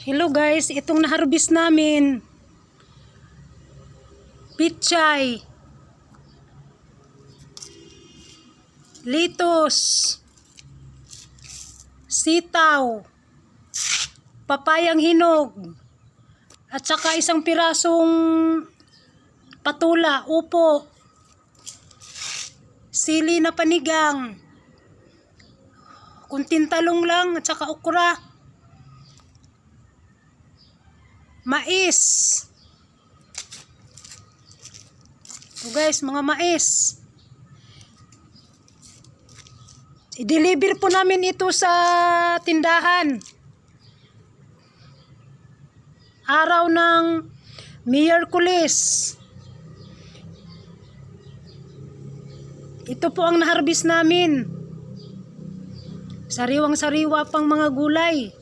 Hello guys, itong na-harvest namin. Pichay, lettuce, sitaw, papayang hinog, at saka isang pirasong patula, upo, sili na panigang, kunting talong lang, at saka okra, mais. So guys, mga mais. I-deliver po namin ito sa tindahan. Araw ng Miyerkules. Ito po ang na-harvest namin. Sariwang-sariwa pang mga gulay.